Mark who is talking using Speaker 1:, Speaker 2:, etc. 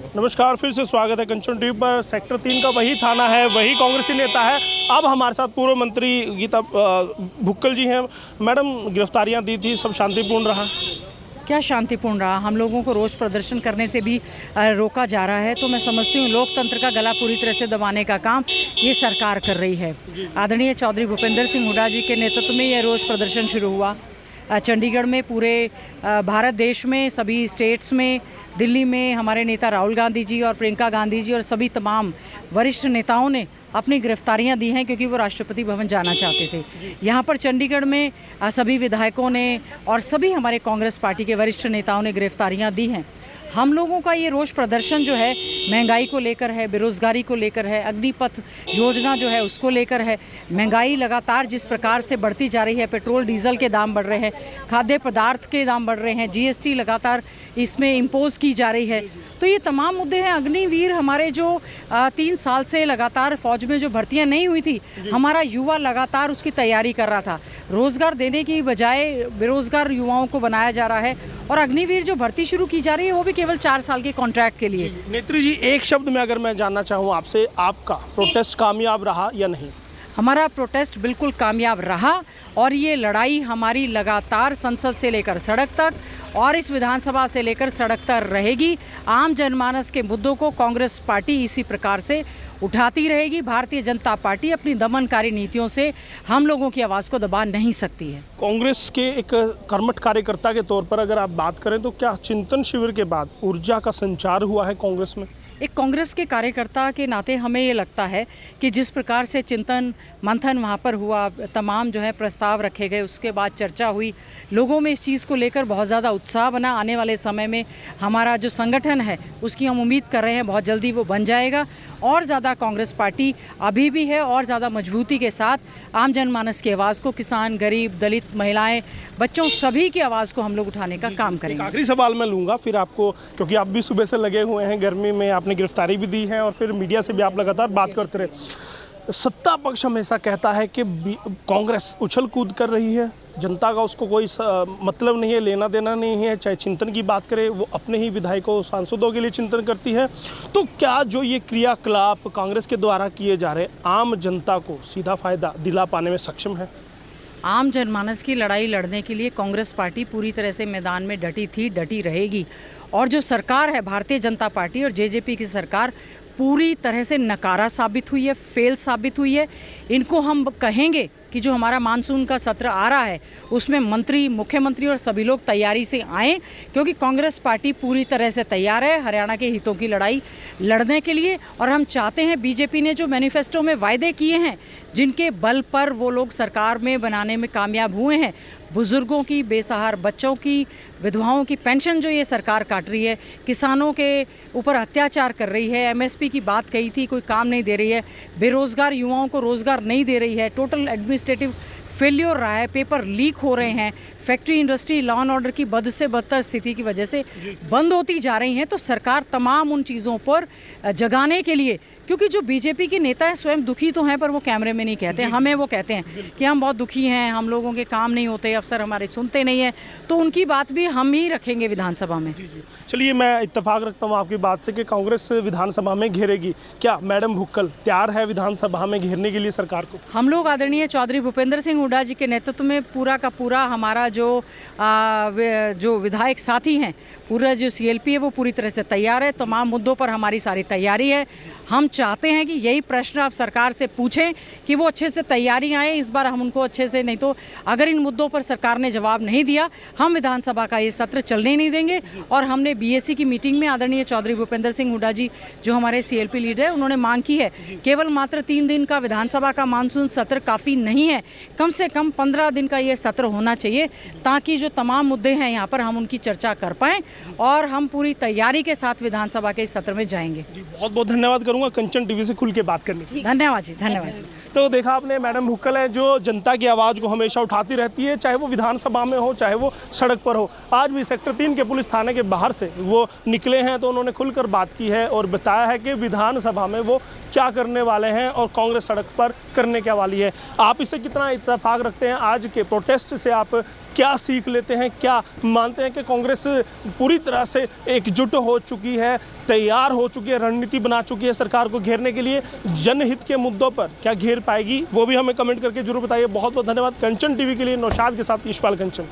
Speaker 1: नमस्कार, फिर से स्वागत है कंचन टीवी पर। सेक्टर 3 का वही थाना है, वही कांग्रेसी नेता है। अब हमारे साथ पूर्व मंत्री गीता भुक्कल जी हैं। मैडम, गिरफ्तारियां दी थी, सब शांतिपूर्ण रहा?
Speaker 2: क्या शांतिपूर्ण रहा? हम लोगों को रोष प्रदर्शन करने से भी रोका जा रहा है। तो मैं समझती हूँ लोकतंत्र का गला पूरी तरह से दबाने का काम ये सरकार कर रही है। आदरणीय चौधरी भूपेंद्र सिंह हुड्डा जी के नेतृत्व में यह रोष प्रदर्शन शुरू हुआ। चंडीगढ़ में, पूरे भारत देश में, सभी स्टेट्स में, दिल्ली में हमारे नेता राहुल गांधी जी और प्रियंका गांधी जी और सभी तमाम वरिष्ठ नेताओं ने अपनी गिरफ्तारियां दी हैं क्योंकि वो राष्ट्रपति भवन जाना चाहते थे। यहाँ पर चंडीगढ़ में सभी विधायकों ने और सभी हमारे कांग्रेस पार्टी के वरिष्ठ नेताओं ने गिरफ्तारियां दी हैं। हम लोगों का ये रोष प्रदर्शन जो है महंगाई को लेकर है, बेरोज़गारी को लेकर है, अग्निपथ योजना जो है उसको लेकर है। महंगाई लगातार जिस प्रकार से बढ़ती जा रही है, पेट्रोल डीजल के दाम बढ़ रहे हैं, खाद्य पदार्थ के दाम बढ़ रहे हैं, जीएसटी लगातार इसमें इम्पोज की जा रही है। तो ये तमाम मुद्दे हैं। अग्निवीर हमारे जो 3 साल से लगातार फौज में जो भर्तियां नहीं हुई थी, हमारा युवा लगातार उसकी तैयारी कर रहा था। रोज़गार देने की बजाय बेरोज़गार युवाओं को बनाया जा रहा है। और अग्निवीर जो भर्ती शुरू की जा रही है वो भी केवल 4 साल के कॉन्ट्रैक्ट के लिए।
Speaker 1: नेत्री जी, एक शब्द में अगर मैं जानना चाहूँ आपसे, आपका प्रोटेस्ट कामयाब रहा या नहीं?
Speaker 2: हमारा प्रोटेस्ट बिल्कुल कामयाब रहा और ये लड़ाई हमारी लगातार संसद से लेकर सड़क तक और इस विधानसभा से लेकर सड़क तक रहेगी। आम जनमानस के मुद्दों को कांग्रेस पार्टी इसी प्रकार से उठाती रहेगी। भारतीय जनता पार्टी अपनी दमनकारी नीतियों से हम लोगों की आवाज़ को दबा नहीं सकती है।
Speaker 1: कांग्रेस के एक कर्मठ कार्यकर्ता के तौर पर अगर आप बात करें तो क्या चिंतन शिविर के बाद ऊर्जा का संचार हुआ है कांग्रेस में?
Speaker 2: एक कांग्रेस के कार्यकर्ता के नाते हमें ये लगता है कि जिस प्रकार से चिंतन मंथन वहाँ पर हुआ, तमाम जो है प्रस्ताव रखे गए, उसके बाद चर्चा हुई, लोगों में इस चीज़ को लेकर बहुत ज़्यादा उत्साह बना। आने वाले समय में हमारा जो संगठन है उसकी हम उम्मीद कर रहे हैं बहुत जल्दी वो बन जाएगा और ज़्यादा कांग्रेस पार्टी अभी भी है और ज़्यादा मजबूती के साथ आम जनमानस की आवाज़ को, किसान, गरीब, दलित, महिलाएं, बच्चों, सभी की आवाज़ को हम लोग उठाने का काम करेंगे।
Speaker 1: आखिरी सवाल मैं लूँगा फिर आपको, क्योंकि आप भी सुबह से लगे हुए हैं, गर्मी में आपने गिरफ्तारी भी दी है और फिर मीडिया से भी आप लगातार बात करते रहे। सत्ता पक्ष हमेशा कहता है कि कांग्रेस उछल कूद कर रही है, जनता का उसको कोई मतलब नहीं है, लेना देना नहीं है। चाहे चिंतन की बात करें, वो अपने ही विधायकों, सांसदों के लिए चिंतन करती है। तो क्या जो ये क्रियाकलाप कांग्रेस के द्वारा किए जा रहे आम जनता को सीधा फायदा दिला पाने में सक्षम है?
Speaker 2: आम जनमानस की लड़ाई लड़ने के लिए कांग्रेस पार्टी पूरी तरह से मैदान में डटी थी, डटी रहेगी। और जो सरकार है भारतीय जनता पार्टी और जेजेपी की सरकार पूरी तरह से नकारा साबित हुई है, फेल साबित हुई है। इनको हम कहेंगे कि जो हमारा मानसून का सत्र आ रहा है उसमें मंत्री, मुख्यमंत्री और सभी लोग तैयारी से आएँ, क्योंकि कांग्रेस पार्टी पूरी तरह से तैयार है हरियाणा के हितों की लड़ाई लड़ने के लिए। और हम चाहते हैं, बीजेपी ने जो मैनिफेस्टो में वायदे किए हैं, जिनके बल पर वो लोग सरकार में बनाने में कामयाब हुए हैं, बुज़ुर्गों की, बेसहारा बच्चों की, विधवाओं की पेंशन जो ये सरकार काट रही है, किसानों के ऊपर अत्याचार कर रही है, एमएसपी की बात कही थी, कोई काम नहीं दे रही है, बेरोज़गार युवाओं को रोज़गार नहीं दे रही है, टोटल एडमिनिस्ट्रेटिव फेल्योर रहा है, पेपर लीक हो रहे हैं, factory industry law and order की बद से बदतर स्थिति की वजह से बंद होती जा रही हैं। तो सरकार तमाम उन चीज़ों पर जगाने के लिए, क्योंकि जो बीजेपी के नेता हैं स्वयं दुखी तो हैं पर वो कैमरे में नहीं कहते, हमें वो कहते हैं कि हम बहुत दुखी हैं, हम लोगों के काम नहीं होते, अफसर हमारे सुनते नहीं हैं। तो उनकी बात भी हम ही रखेंगे विधानसभा में।
Speaker 1: चलिए, मैं इत्तेफाक रखता हूँ आपकी बात से कि कांग्रेस विधानसभा में घेरेगी। क्या मैडम भुक्कल तैयार है विधानसभा में घेरने के लिए सरकार को?
Speaker 2: हम लोग आदरणीय चौधरी भूपेंद्र सिंह हुड्डा जी के नेतृत्व में पूरा का पूरा हमारा जो विधायक साथी हैं, पूरा जो सीएलपी है वो पूरी तरह से तैयार है। तमाम मुद्दों पर हमारी सारी तैयारी है। हम चाहते हैं कि यही प्रश्न आप सरकार से पूछें कि वो अच्छे से तैयारी आए। इस बार हम उनको अच्छे से, नहीं तो अगर इन मुद्दों पर सरकार ने जवाब नहीं दिया, हम विधानसभा का ये सत्र चलने नहीं देंगे। और हमने बीएससी की मीटिंग में आदरणीय चौधरी भूपेंद्र सिंह हुड्डा जी जो हमारे सीएलपी लीडर है, उन्होंने मांग की है केवल मात्र 3 दिन का विधानसभा का मानसून सत्र काफ़ी नहीं है, कम से कम 15 दिन का ये सत्र होना चाहिए, ताकि जो तमाम मुद्दे हैं यहाँ पर हम उनकी चर्चा कर पाएँ और हम पूरी तैयारी के साथ विधानसभा के इस सत्र में जाएंगे।
Speaker 1: बहुत बहुत धन्यवाद करूँगा कंचन टीवी से खुल के बात करने की।
Speaker 2: धन्यवाद जी, धन्यवाद जी।
Speaker 1: तो देखा आपने, मैडम भुक्कल है जो जनता की आवाज़ को हमेशा उठाती रहती है, चाहे वो विधानसभा में हो, चाहे वो सड़क पर हो। आज भी सेक्टर 3 के पुलिस थाने के बाहर से वो निकले हैं तो उन्होंने खुलकर बात की है और बताया है कि विधानसभा में वो क्या करने वाले हैं और कांग्रेस सड़क पर करने क्या वाली है। आप इससे कितना इत्तेफाक रखते हैं? आज के प्रोटेस्ट से आप क्या सीख लेते हैं, क्या मानते हैं कि कांग्रेस पूरी तरह से एकजुट हो चुकी है, तैयार हो चुकी है, रणनीति बना चुकी है सरकार को घेरने के लिए, जनहित के मुद्दों पर क्या घेर पाएगी, वो भी हमें कमेंट करके जरूर बताइए। बहुत बहुत धन्यवाद। कंचन टीवी के लिए नौशाद के साथ यशपाल कंचन।